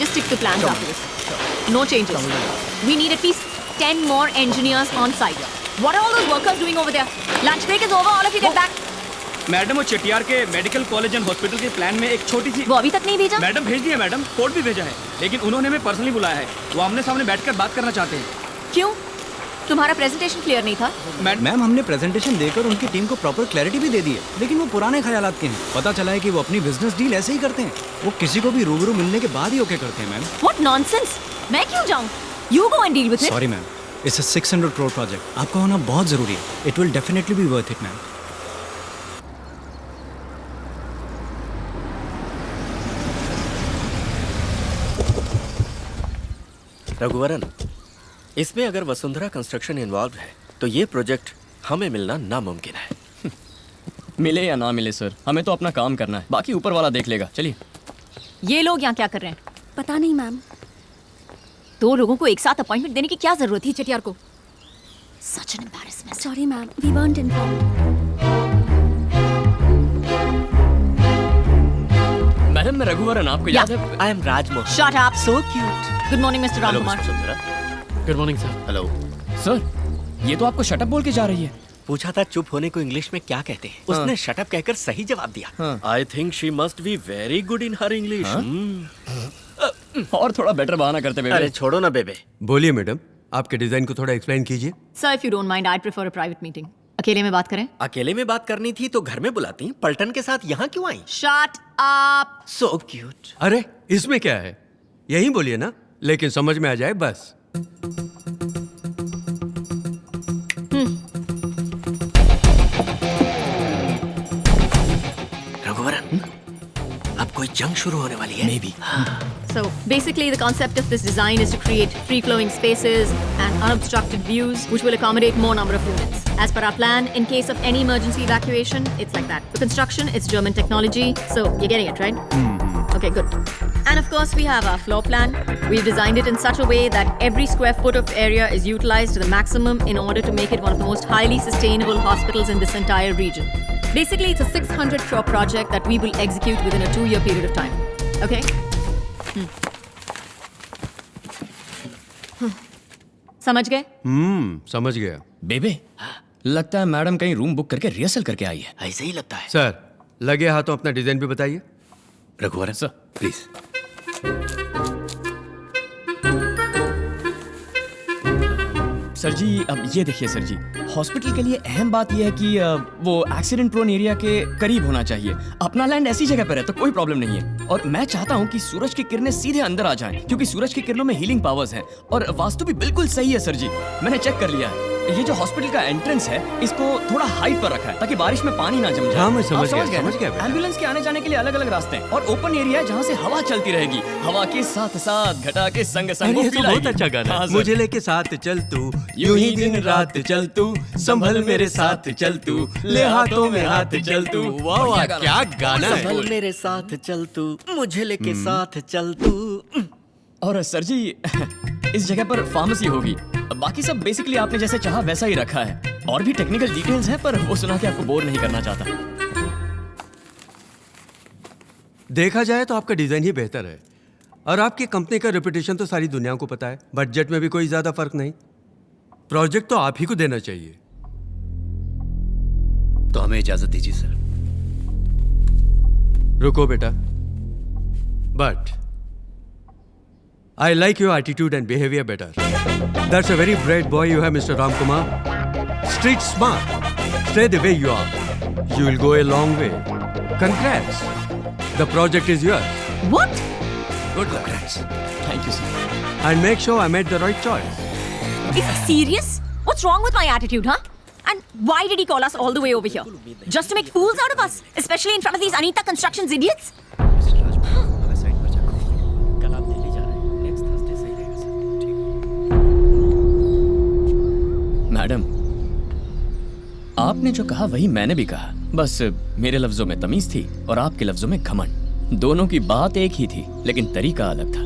Just stick to plans after this. No changes. We need at least 10 more engineers on site. What are all those workers doing over there? Lunch break is over. All of you get back. Madam वो चटियार के medical college and hospital के plan में एक छोटी सी वो अभी तक नहीं भेजा? मैडम भेज दिया मैडम, कोड भी भेजा है, लेकिन उन्होंने हमें पर्सनली बुलाया है। वो आमने सामने बैठकर बात करना चाहते हैं। क्यों? तुम्हारा प्रेजेंटेशन क्लियर नहीं था? मैम हमने प्रेजेंटेशन देकर उनकी टीम को प्रॉपर क्लैरिटी भी दे दी है, लेकिन वो पुराने ख्यालात के हैं। पता चला है कि वो अपनी बिजनेस डील ऐसे ही करते हैं, वो किसी को भी रूबरू मिलने के बाद ही ओके करते हैं। Ma'am What nonsense! मैं क्यों जाऊँ? You go and deal with it. Sorry ma'am, it's a 600 crore project, आपका होना बहुत जरूरी है। It will definitely be worth it ma'am. Raghuvaran, इसमें अगर वसुंधरा कंस्ट्रक्शन इन्वॉल्व है तो ये प्रोजेक्ट हमें मिलना नामुमकिन है। मिले या ना मिले सर, हमें तो अपना काम करना है, बाकी ऊपर वाला देख लेगा। चलिए। ये लोग यहाँ क्या कर रहे हैं? पता नहीं मैम। 2 लोगों को एक साथ अपॉइंटमेंट देने की क्या जरूरत थी चटियार को? Such an embarrassment. Sorry ma'am, we weren't informed. Madam मैं रघुवरन, आपको याद है? I am Rajmohan. Shut up. So cute. Good morning, Mr. Hello Ramkumar. Mister Sundara. Good morning sir. Hello. Sir, ये तो आपको शटअप बोल के जा रही है। पूछा था चुप होने को इंग्लिश में क्या कहते हैं, उसने शट अप कहकर सही जवाब दिया। I think she must be very good in her English. और थोड़ा बेटर बहाना करते बेबे। अरे छोड़ो ना बेबे। बोलिए मैडम, आपके डिजाइन को थोड़ा एक्सप्लेन कीजिए। Sir, if you don't mind, I'd prefer a private meeting. अकेले में बात करें? अकेले में बात करनी थी तो घर में बुलाती, पलटन के साथ यहाँ क्यों आई? Shut up. So cute. अरे इसमें क्या है, यही बोलिए ना, लेकिन समझ में आ जाए बस। रघुवरन, अब कोई जंग शुरू होने वाली है। Maybe. So basically the concept of this design is to create free-flowing spaces and unobstructed views which will accommodate more number of units. As per our plan, in case of any emergency evacuation, it's like that. The construction is German technology, so you're getting it, right? Okay, good. And of course we have our floor plan. We've designed it in such a way that every square foot of area is utilized to the maximum in order to make it one of the most highly sustainable hospitals in this entire region. Basically, it's a 600 crore project that we will execute within a 2-year period of time. Okay? समझ गए? समझ गया। बेबे, लगता है madam कहीं room book करके rehearsal करके आई है। ऐसे ही लगता है। सर, लगे हाथों अपना डिजाइन भी बताइए। Raghuvaran sir, please. सर जी अब ये देखिए सर जी, हॉस्पिटल के लिए अहम बात यह है कि वो एक्सीडेंट प्रोन एरिया के करीब होना चाहिए। अपना लैंड ऐसी जगह पर है तो कोई प्रॉब्लम नहीं है, और मैं चाहता हूँ कि सूरज की किरणें सीधे अंदर आ जाएं, क्योंकि सूरज की किरणों में हीलिंग पावर्स हैं, और वास्तु भी बिल्कुल सही है सर जी। मैंने चेक कर लिया है, ये जो हॉस्पिटल का एंट्रेंस है इसको थोड़ा हाइट पर रखा है ताकि बारिश में पानी ना जम जाए। हाँ, मैं समझ आप गया, समझ गया। एम्बुलेंस के आने जाने के लिए अलग अलग रास्ते हैं, और ओपन एरिया है जहाँ से हवा चलती रहेगी, हवा के साथ साथ घटा के संग संग अरे, ये तो बहुत अच्छा गाना है। मुझे लेके साथ चल तू, यूं ही दिन रात चल तू, संभल मेरे साथ चल तू, ले हाथों में हाथ चल तू। वाह वाह, क्या गाना है। संभल मेरे साथ चल तू, मुझे लेके साथ चल तू। और सर जी इस जगह पर फार्मेसी होगी, बाकी सब बेसिकली आपने जैसे चाहा वैसा ही रखा है, और भी टेक्निकल डिटेल्स हैं पर वो सुना के आपको बोर नहीं करना चाहता। देखा जाए तो आपका डिजाइन ही बेहतर है, और आपकी कंपनी का रेपुटेशन तो सारी दुनिया को पता है। बजट में भी कोई ज्यादा फर्क नहीं। प्रोजेक्ट तो आप ही को देना चाहिए। तो हमें इजाजत दीजिए सर। रुको बेटा, but I like your attitude and behavior better. That's a very bright boy you have, Mr. Ramkumar. Street smart. Stay the way you are. You will go a long way. Congrats. The project is yours. What? Good luck. Thank you sir. And make sure I made the right choice. Is he serious? What's wrong with my attitude, huh? And why did he call us all the way over here? Just to make fools out of us? Especially in front of these Anita Constructions idiots? Madam, आपने जो कहा वही मैंने भी कहा, बस मेरे लफ्जों में तमीज थी और आपके लफ्जों में घमंड। दोनों की बात एक ही थी लेकिन तरीका अलग था।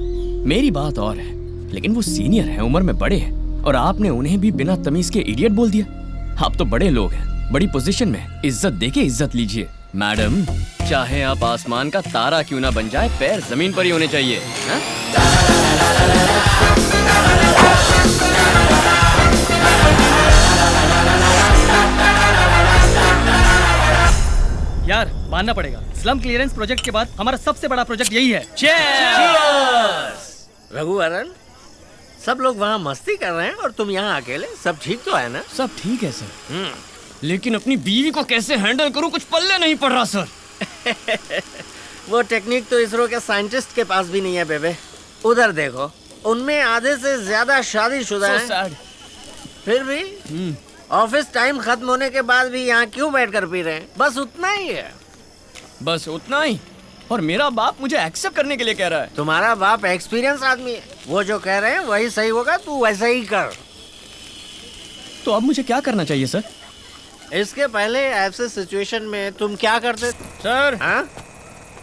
मेरी बात और है, लेकिन वो सीनियर हैं, उम्र में बड़े हैं, और आपने उन्हें भी बिना तमीज के इडियट बोल दिया। आप तो बड़े लोग हैं, बड़ी पोजीशन में, इज्जत देके इज्जत लीजिए। मैडम चाहे आप आसमान का तारा क्यों ना बन जाए, पैर जमीन पर ही होने चाहिए। हाँ? यार मानना पड़ेगा, स्लम क्लियरेंस प्रोजेक्ट के बाद हमारा सबसे बड़ा प्रोजेक्ट यही है। रघुवरन, सब लोग वहाँ मस्ती कर रहे हैं और तुम यहाँ अकेले। सब ठीक तो है ना? सब ठीक है सर, लेकिन अपनी बीवी को कैसे हैंडल करूं कुछ पल्ले नहीं पड़ रहा सर। वो टेक्निक तो इसरो के साइंटिस्ट के पास भी नहीं है बेबे। उधर देखो, उनमें आधे से ज्यादा शादीशुदा So हैं। sad. फिर भी ऑफिस टाइम खत्म होने के बाद भी यहाँ क्यों बैठकर पी रहे हैं? बस उतना ही है। बस उतना ही? और मेरा बाप मुझे एक्सेप्ट करने के लिए कह रहा है। तुम्हारा बाप एक्सपीरियंस आदमी है, वो जो कह रहे हैं वही सही होगा, तू वैसा ही कर। तो अब मुझे क्या करना चाहिए सर? इसके पहले ऐसे सिचुएशन में तुम क्या करते? सर, हाँ?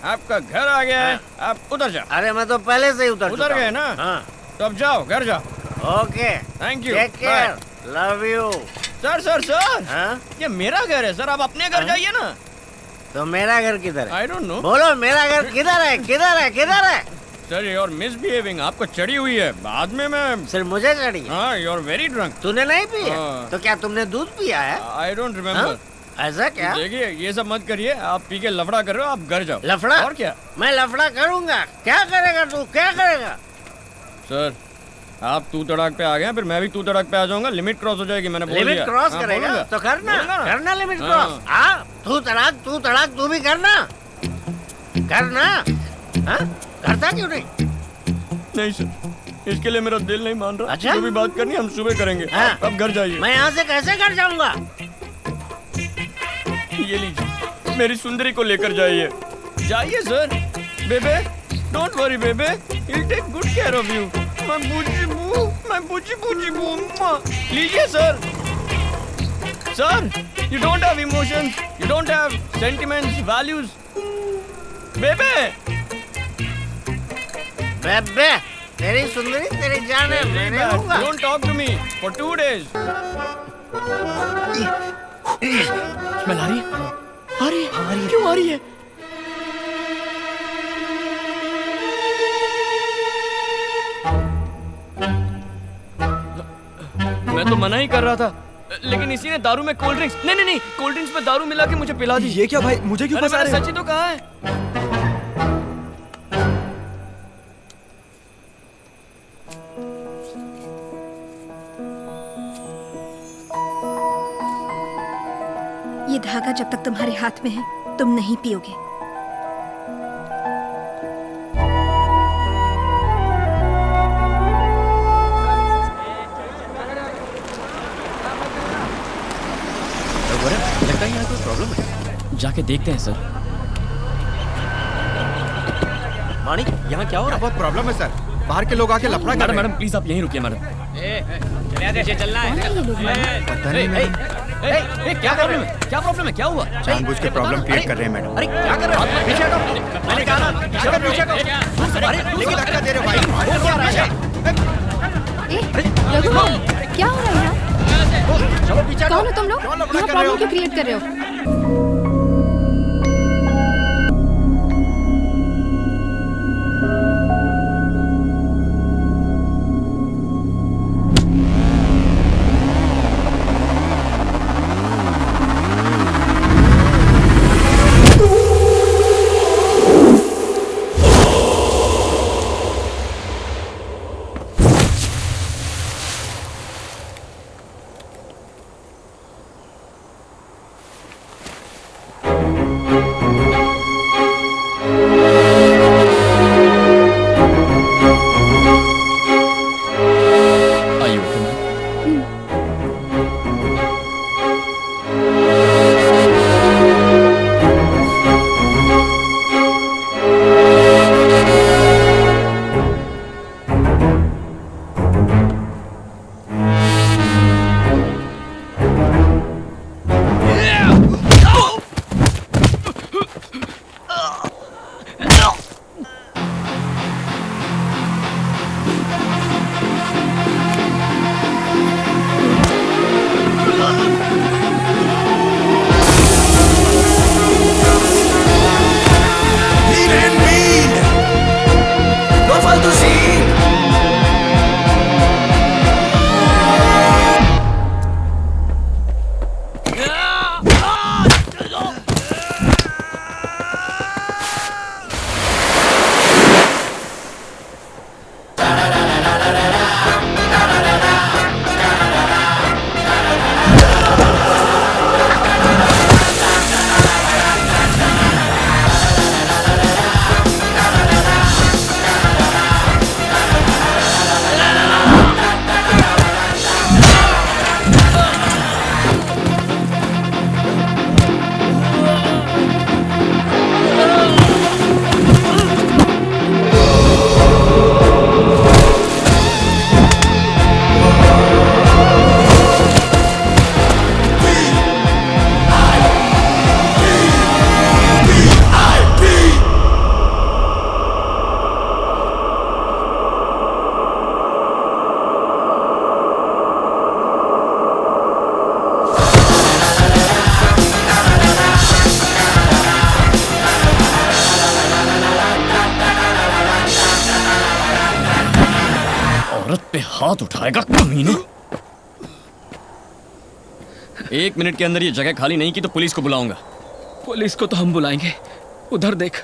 आपका घर आ गया है, आप उधर जाओ। अरे मैं तो पहले से ही उतर उतर चुका गए हूँ। ना? हाँ। तो अब जाओ, घर जाओ। Okay, thank you. Take care, love you. Sir sir sir, हाँ? ये मेरा घर है सर, आप अपने घर जाइए ना। तो मेरा घर किधर है? I don't know. बोलो मेरा घर किधर है? किधर है? किधर है? सर यू आर मिसबिहेविंग, आपको चढ़ी हुई है। बाद में मैं सिर्फ मुझे चढ़ी? हाँ, यू आर वेरी ड्रंक। तूने नहीं पिया? हाँ। तो क्या तुमने दूध पिया है? I don't remember. ऐसा क्या? देखिए, ये सब मत करिए, आप पी के लफड़ा कर रहे हो, आप घर जाओ। लफड़ा? और क्या? मैं लफड़ा करूंगा। क्या करेगा तू? क्या करेगा? सर, आप तू तड़ाक पे आ गए, फिर मैं भी तू तड़ाक पे आ जाऊंगा। लिमिट क्रॉस हो जाएगी, मैंने बोल दिया। लिमिट क्रॉस हाँ, करेगा बोलूंगा। तो करना, बोलूंगा ना। करना लिमिट हाँ। क्रॉस। हाँ, तू तड़ाक तू भी करना, करना। हाँ? करता क्यों नहीं? नहीं सर, इसके लिए मेरा दिल नहीं मान रहा। अच्छा? जो भी बात करनी हम सुबह करेंगे। हाँ। अब घर जाइए। मैं यहाँ से कैसे घर जाऊंगा? ये लीजिए, मेरी सुंदरी को लेकर जाइए। जाइए सर। बेबे, डोंट वरी बेबे, he'll take good care of you. मैं बूची बू। लीजिए sir. Sir, you don't have emotions, you don't have sentiments, values. बेबे, बेबे, तेरी सुंदरी तेरी जान है, मैं नहीं लूंगा। don't talk to me for 2 days. Smell आ रही है? आ रही है? क्यों आ रही है? मैं तो मना ही कर रहा था, लेकिन इसी ने दारू में कोल्ड ड्रिंक्स नहीं, कोल्ड ड्रिंक्स में दारू मिला के मुझे पिला दी। ये क्या भाई, मुझे क्यों अरे फंसा मैंने रहे हो? सच ही तो कहा है। ये धागा जब तक तुम्हारे हाथ में है, तुम नहीं पियोगे। लगता है यहाँ कोई प्रॉब्लम है। जाके देखते हैं सर। मानिक, यहाँ क्या हो रहा है? बहुत प्रॉब्लम है सर, बाहर के लोग आके लफड़ा कर रहे मैडम प्लीज आप यहीं रुकिए मैडम। कौन है ये लोग? हैं। पता नहीं मैडम, क्या प्रॉब्लम है? क्या प्रॉब्लम है? क्या हुआ? जानबूझ के प्रॉब्लम क्रिएट कर रहे हैं मैडम। अरे क्या कर रहे हो? पीछे हटो। मैंने कहा ना, पीछे हटो। अरे लेकिन धक्का दे रहे हो भाई। वो क्या रहा है? रघुवरन, क्या हो रहा है यहाँ? चलो पीछे हटो। कौन हो तुम लोग? क्यों लफड़ा यहाँ कर रहे हो? प्रॉब्लम क्यों क्रिएट कर रहे हो? औरत पे हाथ उठाएगा कमीने। 1 मिनट के अंदर ये जगह खाली नहीं की तो पुलिस को बुलाऊंगा। पुलिस को तो हम बुलाएंगे, उधर देख।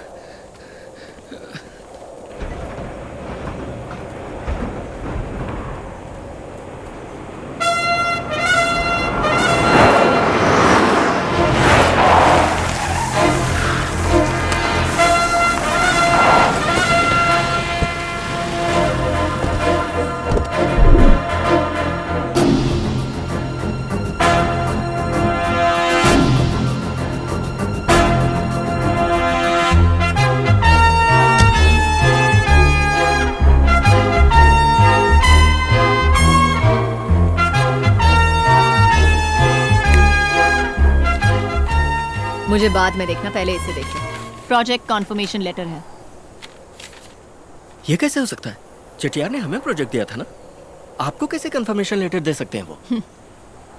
मुझे बाद में देखना, पहले इसे देखो। प्रोजेक्ट कॉन्फर्मेशन लेटर है। ये कैसे हो सकता है? चटियार ने हमें प्रोजेक्ट दिया था ना, आपको कैसे कंफर्मेशन लेटर दे सकते हैं वो?